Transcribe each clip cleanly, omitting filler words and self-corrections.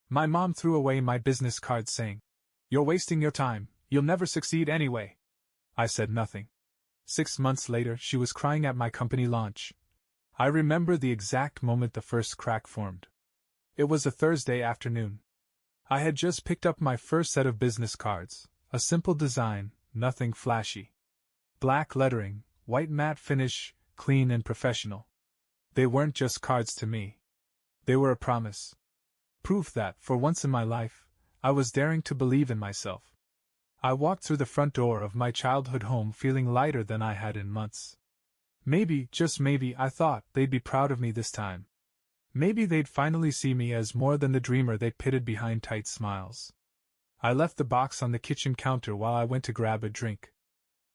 My mom threw away my business card saying, "You're wasting your time, you'll never succeed anyway." I said nothing. 6 months later, she was crying at my company launch. I remember the exact moment the first crack formed. It was a Thursday afternoon. I had just picked up my first set of business cards, a simple design, nothing flashy. Black lettering, white matte finish, clean and professional. They weren't just cards to me. They were a promise. Proof that, for once in my life, I was daring to believe in myself. I walked through the front door of my childhood home feeling lighter than I had in months. Maybe, just maybe, I thought they'd be proud of me this time. Maybe they'd finally see me as more than the dreamer they pitted behind tight smiles. I left the box on the kitchen counter while I went to grab a drink.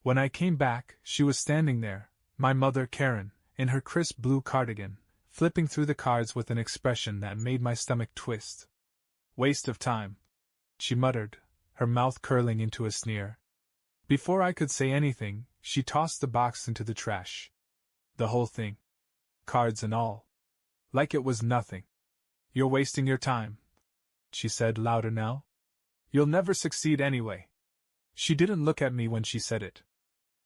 When I came back, she was standing there, my mother Karen, in her crisp blue cardigan, flipping through the cards with an expression that made my stomach twist. "Waste of time," she muttered, her mouth curling into a sneer. Before I could say anything, she tossed the box into the trash. The whole thing. Cards and all. Like it was nothing. "You're wasting your time," she said louder now. "You'll never succeed anyway." She didn't look at me when she said it.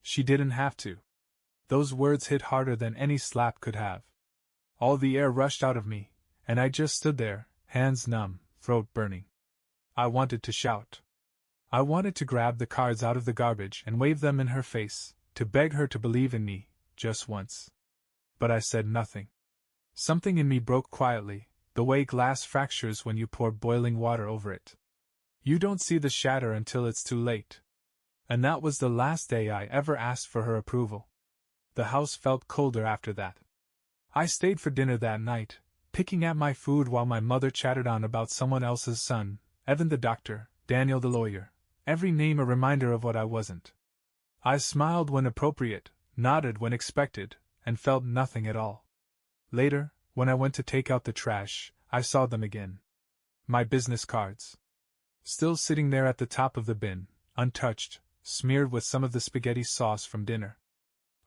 She didn't have to. Those words hit harder than any slap could have. All the air rushed out of me, and I just stood there, hands numb, throat burning. I wanted to shout. I wanted to grab the cards out of the garbage and wave them in her face, to beg her to believe in me, just once. But I said nothing. Something in me broke quietly, the way glass fractures when you pour boiling water over it. You don't see the shatter until it's too late. And that was the last day I ever asked for her approval. The house felt colder after that. I stayed for dinner that night, picking at my food while my mother chattered on about someone else's son, Evan the doctor, Daniel the lawyer, every name a reminder of what I wasn't. I smiled when appropriate, nodded when expected, and felt nothing at all. Later, when I went to take out the trash, I saw them again. My business cards. Still sitting there at the top of the bin, untouched, smeared with some of the spaghetti sauce from dinner.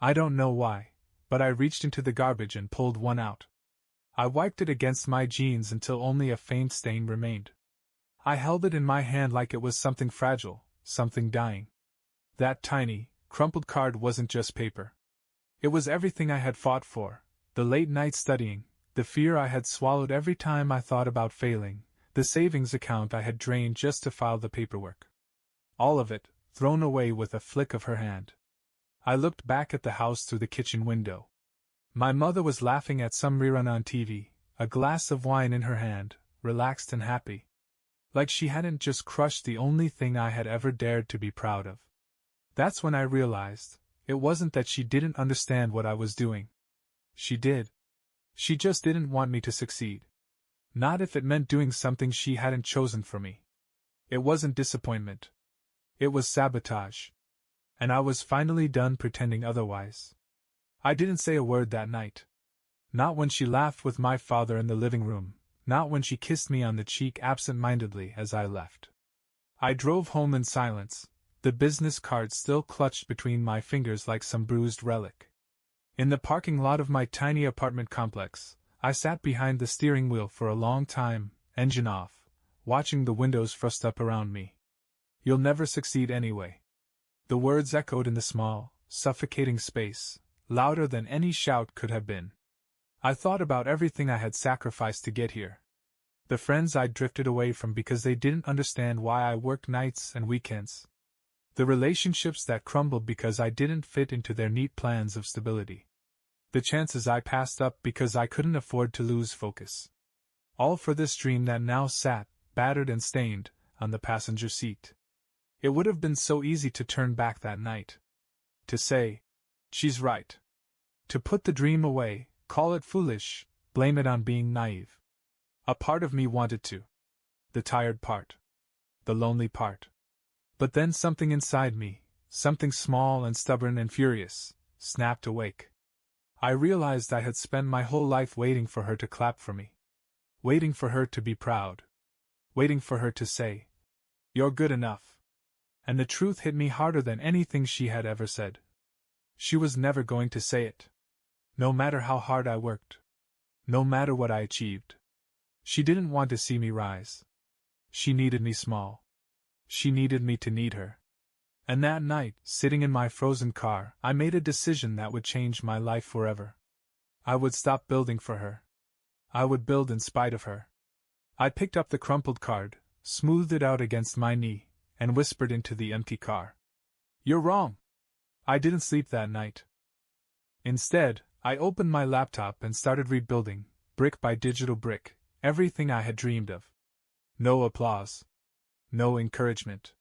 I don't know why, but I reached into the garbage and pulled one out. I wiped it against my jeans until only a faint stain remained. I held it in my hand like it was something fragile, something dying. That tiny, crumpled card wasn't just paper. It was everything I had fought for, the late night studying, the fear I had swallowed every time I thought about failing, the savings account I had drained just to file the paperwork. All of it, thrown away with a flick of her hand. I looked back at the house through the kitchen window. My mother was laughing at some rerun on TV, a glass of wine in her hand, relaxed and happy. Like she hadn't just crushed the only thing I had ever dared to be proud of. That's when I realized, it wasn't that she didn't understand what I was doing. She did. She just didn't want me to succeed. Not if it meant doing something she hadn't chosen for me. It wasn't disappointment. It was sabotage. And I was finally done pretending otherwise. I didn't say a word that night. Not when she laughed with my father in the living room, not when she kissed me on the cheek absent-mindedly as I left. I drove home in silence, the business card still clutched between my fingers like some bruised relic. In the parking lot of my tiny apartment complex, I sat behind the steering wheel for a long time, engine off, watching the windows frost up around me. "You'll never succeed anyway." The words echoed in the small, suffocating space, louder than any shout could have been. I thought about everything I had sacrificed to get here. The friends I'd drifted away from because they didn't understand why I worked nights and weekends. The relationships that crumbled because I didn't fit into their neat plans of stability. The chances I passed up because I couldn't afford to lose focus. All for this dream that now sat, battered and stained, on the passenger seat. It would have been so easy to turn back that night. To say, "She's right." To put the dream away, call it foolish, blame it on being naive. A part of me wanted to. The tired part. The lonely part. But then something inside me, something small and stubborn and furious, snapped awake. I realized I had spent my whole life waiting for her to clap for me. Waiting for her to be proud. Waiting for her to say, "You're good enough." And the truth hit me harder than anything she had ever said. She was never going to say it. No matter how hard I worked. No matter what I achieved. She didn't want to see me rise. She needed me small. She needed me to need her. And that night, sitting in my frozen car, I made a decision that would change my life forever. I would stop building for her. I would build in spite of her. I picked up the crumpled card, smoothed it out against my knee, and whispered into the empty car. "You're wrong." I didn't sleep that night. Instead, I opened my laptop and started rebuilding, brick by digital brick, everything I had dreamed of. No applause. No encouragement.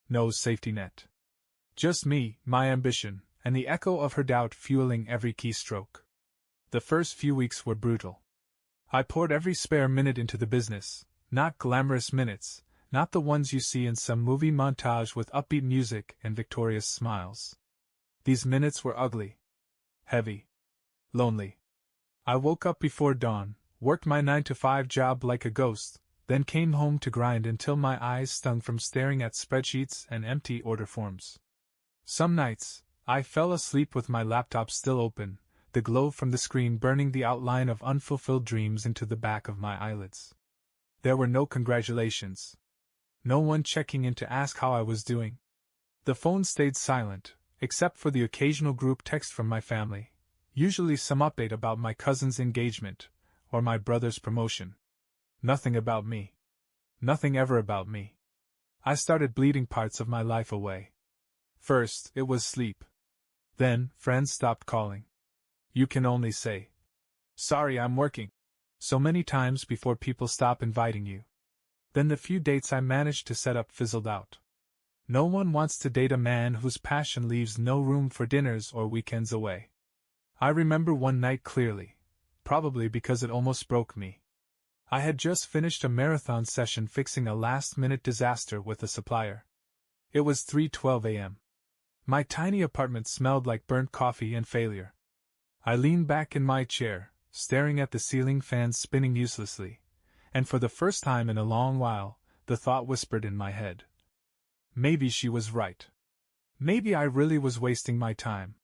No safety net. Just me, my ambition, and the echo of her doubt fueling every keystroke. The first few weeks were brutal. I poured every spare minute into the business, not glamorous minutes, not the ones you see in some movie montage with upbeat music and victorious smiles. These minutes were ugly. Heavy. Lonely. I woke up before dawn, worked my 9-to-5 job like a ghost, then came home to grind until my eyes stung from staring at spreadsheets and empty order forms. Some nights, I fell asleep with my laptop still open, the glow from the screen burning the outline of unfulfilled dreams into the back of my eyelids. There were no congratulations. No one checking in to ask how I was doing. The phone stayed silent, except for the occasional group text from my family, usually some update about my cousin's engagement, or my brother's promotion. Nothing about me. Nothing ever about me. I started bleeding parts of my life away. First, it was sleep. Then, friends stopped calling. You can only say, "Sorry, I'm working," so many times before people stop inviting you. Then the few dates I managed to set up fizzled out. No one wants to date a man whose passion leaves no room for dinners or weekends away. I remember one night clearly, probably because it almost broke me. I had just finished a marathon session fixing a last-minute disaster with a supplier. It was 3:12 a.m. My tiny apartment smelled like burnt coffee and failure. I leaned back in my chair, staring at the ceiling fan spinning uselessly, and for the first time in a long while, the thought whispered in my head. Maybe she was right. Maybe I really was wasting my time.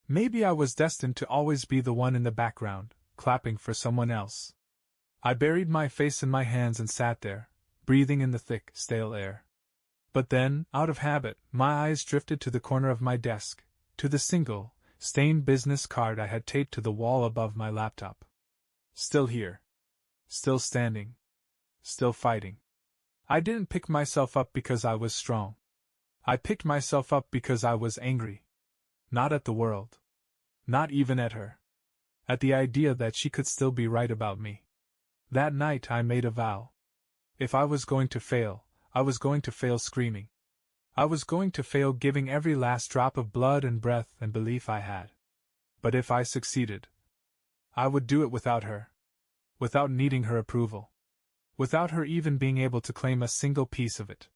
Maybe I was destined to always be the one in the background, clapping for someone else. I buried my face in my hands and sat there, breathing in the thick, stale air. But then, out of habit, my eyes drifted to the corner of my desk, to the single, stained business card I had taped to the wall above my laptop. Still here. Still standing. Still fighting. I didn't pick myself up because I was strong. I picked myself up because I was angry. Not at the world. Not even at her. At the idea that she could still be right about me. That night I made a vow. If I was going to fail, I was going to fail screaming. I was going to fail giving every last drop of blood and breath and belief I had. But if I succeeded, I would do it without her. Without needing her approval. Without her even being able to claim a single piece of it.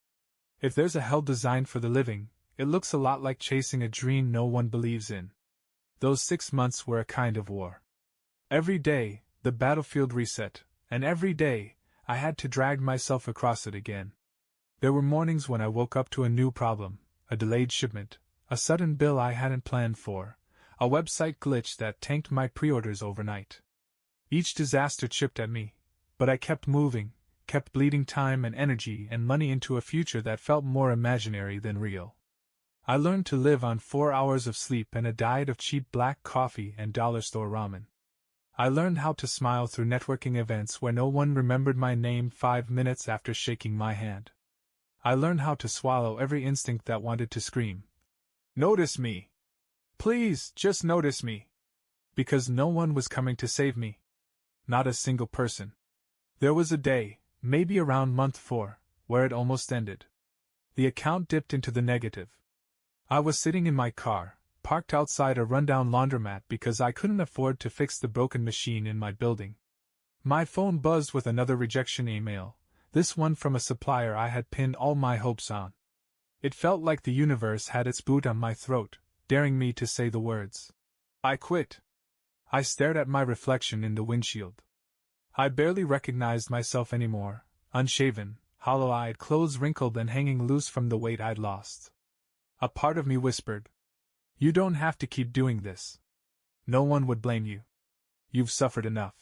If there's a hell designed for the living, it looks a lot like chasing a dream no one believes in. Those 6 months were a kind of war. Every day, the battlefield reset. And every day, I had to drag myself across it again. There were mornings when I woke up to a new problem, a delayed shipment, a sudden bill I hadn't planned for, a website glitch that tanked my pre-orders overnight. Each disaster chipped at me, but I kept moving, kept bleeding time and energy and money into a future that felt more imaginary than real. I learned to live on 4 hours of sleep and a diet of cheap black coffee and dollar store ramen. I learned how to smile through networking events where no one remembered my name 5 minutes after shaking my hand. I learned how to swallow every instinct that wanted to scream. Notice me! Please, just notice me! Because no one was coming to save me. Not a single person. There was a day, maybe around month 4, where it almost ended. The account dipped into the negative. I was sitting in my car, parked outside a rundown laundromat because I couldn't afford to fix the broken machine in my building. My phone buzzed with another rejection email, this one from a supplier I had pinned all my hopes on. It felt like the universe had its boot on my throat, daring me to say the words. I quit. I stared at my reflection in the windshield. I barely recognized myself anymore, unshaven, hollow-eyed, clothes wrinkled and hanging loose from the weight I'd lost. A part of me whispered, "You don't have to keep doing this. No one would blame you. You've suffered enough."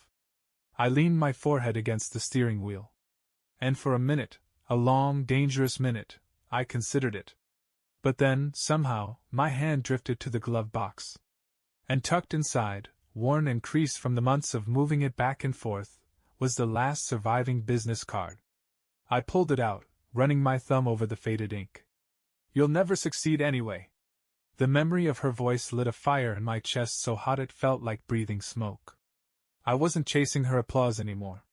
I leaned my forehead against the steering wheel. And for a minute, A long, dangerous minute, I considered it. But then, somehow, my hand drifted to the glove box. And tucked inside, worn and creased from the months of moving it back and forth, was the last surviving business card. I pulled it out, running my thumb over the faded ink. "You'll never succeed anyway." The memory of her voice lit a fire in my chest so hot it felt like breathing smoke. I wasn't chasing her applause anymore.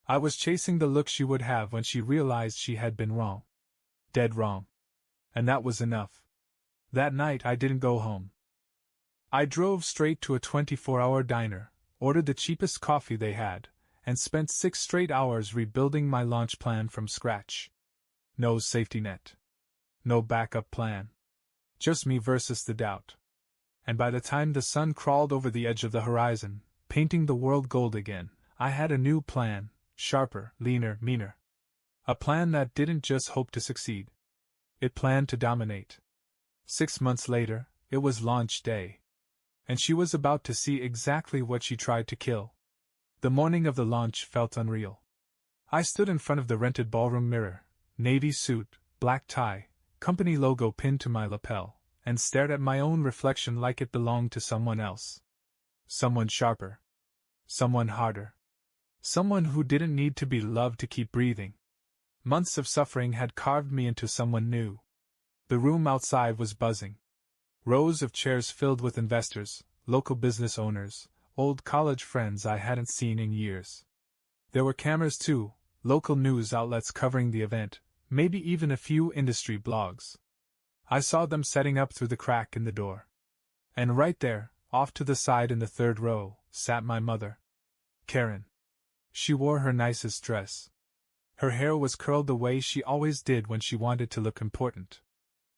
I was chasing the look she would have when she realized she had been wrong. Dead wrong. And that was enough. That night I didn't go home. I drove straight to a 24-hour diner, ordered the cheapest coffee they had, and spent 6 straight hours rebuilding my launch plan from scratch. No safety net. No backup plan. Just me versus the doubt. And by the time the sun crawled over the edge of the horizon, painting the world gold again, I had a new plan, sharper, leaner, meaner. A plan that didn't just hope to succeed. It planned to dominate. 6 months later, it was launch day. And she was about to see exactly what she tried to kill. The morning of the launch felt unreal. I stood in front of the rented ballroom mirror, navy suit, black tie, company logo pinned to my lapel, and stared at my own reflection like it belonged to someone else. Someone sharper. Someone harder. Someone who didn't need to be loved to keep breathing. Months of suffering had carved me into someone new. The room outside was buzzing. Rows of chairs filled with investors, local business owners, old college friends I hadn't seen in years. There were cameras too, local news outlets covering the event, maybe even a few industry blogs. I saw them setting up through the crack in the door. And right there, off to the side in the 3rd row, sat my mother. Karen. She wore her nicest dress. Her hair was curled the way she always did when she wanted to look important.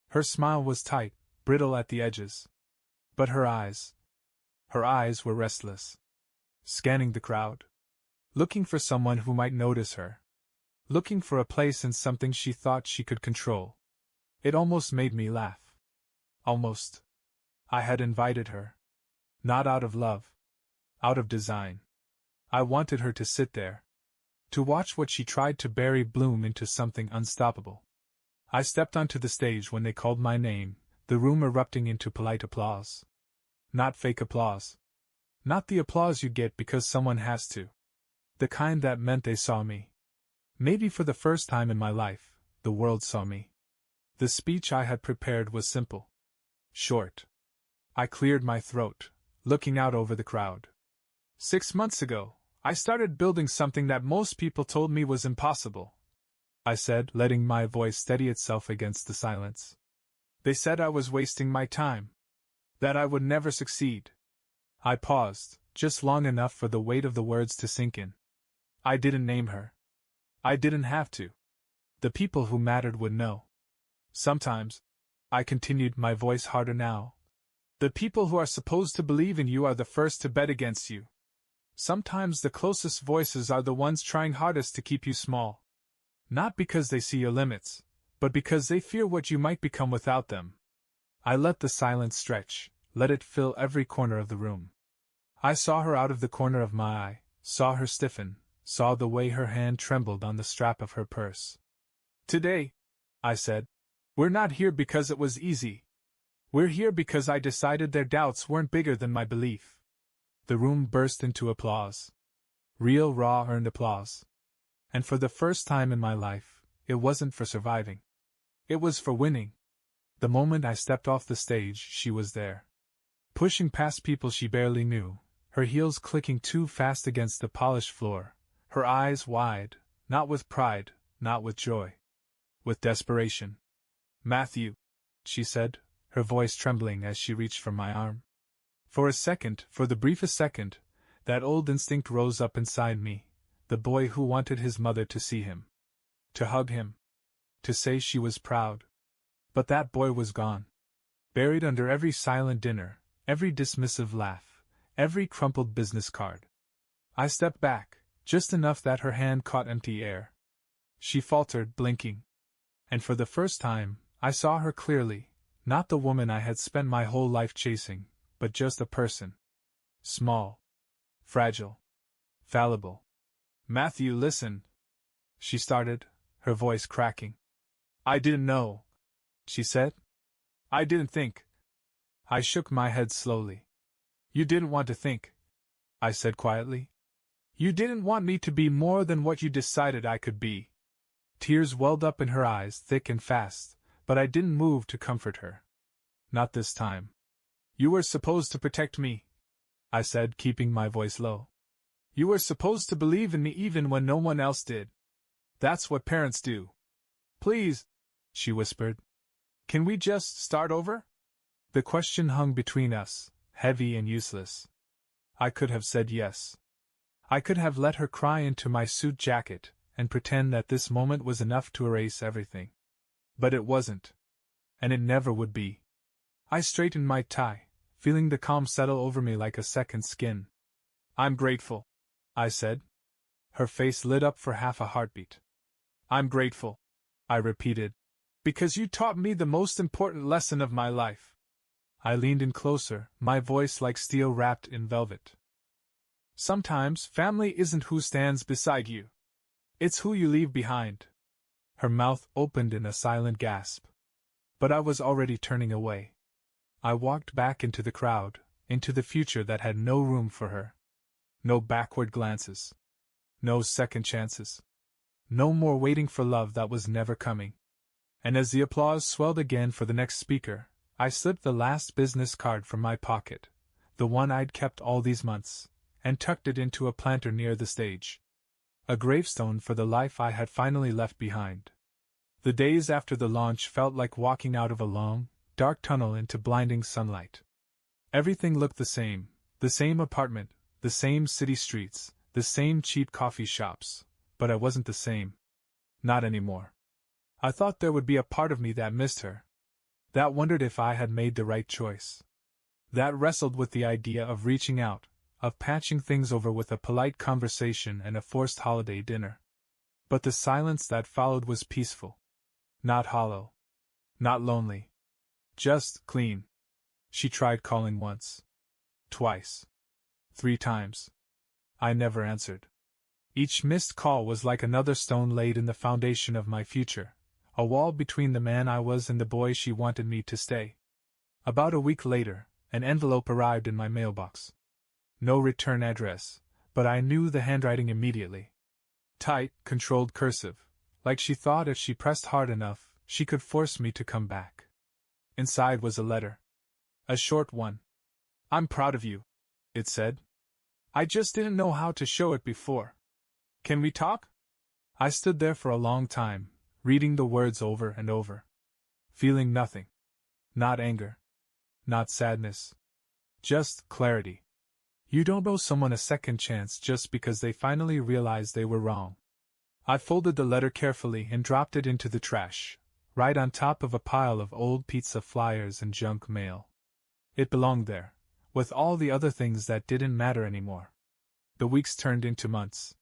Her smile was tight, brittle at the edges. But her eyes were restless. Scanning the crowd. Looking for someone who might notice her. Looking for a place in something she thought she could control. It almost made me laugh. Almost. I had invited her. Not out of love. Out of design. I wanted her to sit there. To watch what she tried to bury bloom into something unstoppable. I stepped onto the stage when they called my name, the room erupting into polite applause. Not fake applause. Not the applause you get because someone has to. The kind that meant they saw me. Maybe for the first time in my life, the world saw me. The speech I had prepared was simple. Short. I cleared my throat, looking out over the crowd. 6 months ago, I started building something that most people told me was impossible. I said, letting my voice steady itself against the silence. They said I was wasting my time. That I would never succeed. I paused, just long enough for the weight of the words to sink in. I didn't name her. I didn't have to. The people who mattered would know. Sometimes, I continued, my voice harder now, the people who are supposed to believe in you are the first to bet against you. Sometimes the closest voices are the ones trying hardest to keep you small. Not because they see your limits, but because they fear what you might become without them. I let the silence stretch, let it fill every corner of the room. I saw her out of the corner of my eye, saw her stiffen, saw the way her hand trembled on the strap of her purse. Today, I said, we're not here because it was easy. We're here because I decided their doubts weren't bigger than my belief. The room burst into applause. Real, raw, earned applause. And for the first time in my life, it wasn't for surviving. It was for winning. The moment I stepped off the stage, she was there. Pushing past people she barely knew, her heels clicking too fast against the polished floor, her eyes wide, not with pride, not with joy. With desperation. "Matthew," she said, her voice trembling as she reached for my arm. For a second, for the briefest second, that old instinct rose up inside me, the boy who wanted his mother to see him. To hug him. To say she was proud. But that boy was gone. Buried under every silent dinner, every dismissive laugh, every crumpled business card. I stepped back, just enough that her hand caught empty air. She faltered, blinking. And for the first time, I saw her clearly, not the woman I had spent my whole life chasing, but just a person. Small. Fragile. Fallible. "Matthew, listen." She started, her voice cracking. I didn't know, she said. I didn't think. I shook my head slowly. You didn't want to think, I said quietly. You didn't want me to be more than what you decided I could be. Tears welled up in her eyes thick and fast, but I didn't move to comfort her. Not this time. You were supposed to protect me, I said, keeping my voice low. You were supposed to believe in me even when no one else did. That's what parents do. Please, she whispered. Can we just start over? The question hung between us, heavy and useless. I could have said yes. I could have let her cry into my suit jacket and pretend that this moment was enough to erase everything. But it wasn't. And it never would be. I straightened my tie, feeling the calm settle over me like a second skin. I'm grateful, I said. Her face lit up for half a heartbeat. I'm grateful, I repeated, because you taught me the most important lesson of my life. I leaned in closer, my voice like steel wrapped in velvet. Sometimes family isn't who stands beside you. It's who you leave behind. Her mouth opened in a silent gasp. But I was already turning away. I walked back into the crowd, into the future that had no room for her. No backward glances. No second chances. No more waiting for love that was never coming. And as the applause swelled again for the next speaker, I slipped the last business card from my pocket, the one I'd kept all these months, and tucked it into a planter near the stage. A gravestone for the life I had finally left behind. The days after the launch felt like walking out of a long, dark tunnel into blinding sunlight. Everything looked the same apartment, the same city streets, the same cheap coffee shops, but I wasn't the same. Not anymore. I thought there would be a part of me that missed her. That wondered if I had made the right choice. That wrestled with the idea of reaching out, of patching things over with a polite conversation and a forced holiday dinner. But the silence that followed was peaceful. Not hollow. Not lonely. Just clean. She tried calling once. Twice. 3 times. I never answered. Each missed call was like another stone laid in the foundation of my future, a wall between the man I was and the boy she wanted me to stay. About a week later, an envelope arrived in my mailbox. No return address, but I knew the handwriting immediately. Tight, controlled cursive, like she thought if she pressed hard enough, she could force me to come back. Inside was a letter. A short one. I'm proud of you, it said. I just didn't know how to show it before. Can we talk? I stood there for a long time, reading the words over and over. Feeling nothing. Not anger. Not sadness. Just clarity. You don't owe someone a second chance just because they finally realized they were wrong. I folded the letter carefully and dropped it into the trash, right on top of a pile of old pizza flyers and junk mail. It belonged there, with all the other things that didn't matter anymore. The weeks turned into months.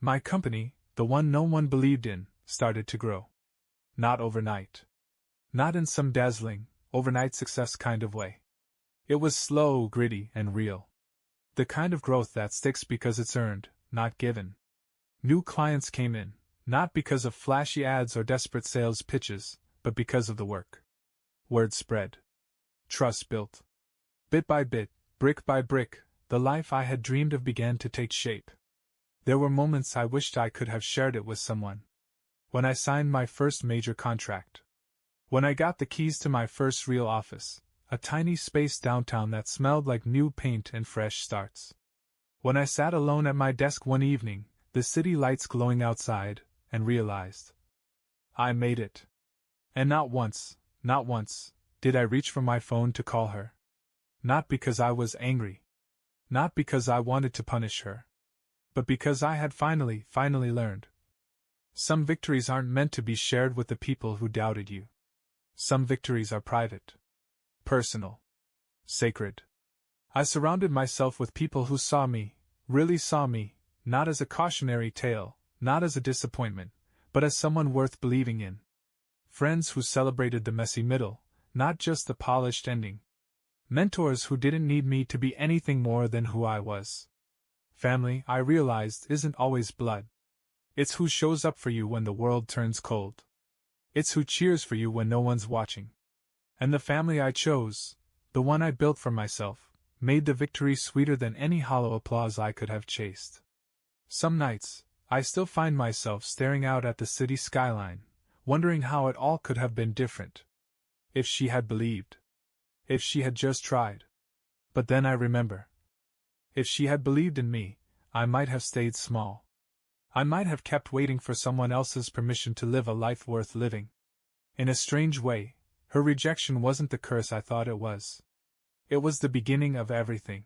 My company, the one no one believed in, started to grow. Not overnight. Not in some dazzling, overnight success kind of way. It was slow, gritty, and real. The kind of growth that sticks because it's earned, not given. New clients came in, not because of flashy ads or desperate sales pitches, but because of the work. Word spread. Trust built. Bit by bit, brick by brick, the life I had dreamed of began to take shape. There were moments I wished I could have shared it with someone. When I signed my first major contract. When I got the keys to my first real office, a tiny space downtown that smelled like new paint and fresh starts. When I sat alone at my desk one evening, the city lights glowing outside, and realized I made it. And not once, did I reach for my phone to call her. Not because I was angry. Not because I wanted to punish her. But because I had finally learned. Some victories aren't meant to be shared with the people who doubted you. Some victories are private. Personal. Sacred. I surrounded myself with people who saw me, really saw me, not as a cautionary tale, not as a disappointment, but as someone worth believing in. Friends who celebrated the messy middle, not just the polished ending. Mentors who didn't need me to be anything more than who I was. Family, I realized, isn't always blood. It's who shows up for you when the world turns cold. It's who cheers for you when no one's watching. And the family I chose, the one I built for myself, made the victory sweeter than any hollow applause I could have chased. Some nights, I still find myself staring out at the city skyline, wondering how it all could have been different. If she had believed. If she had just tried. But then I remember. If she had believed in me, I might have stayed small. I might have kept waiting for someone else's permission to live a life worth living. In a strange way, her rejection wasn't the curse I thought it was. It was the beginning of everything.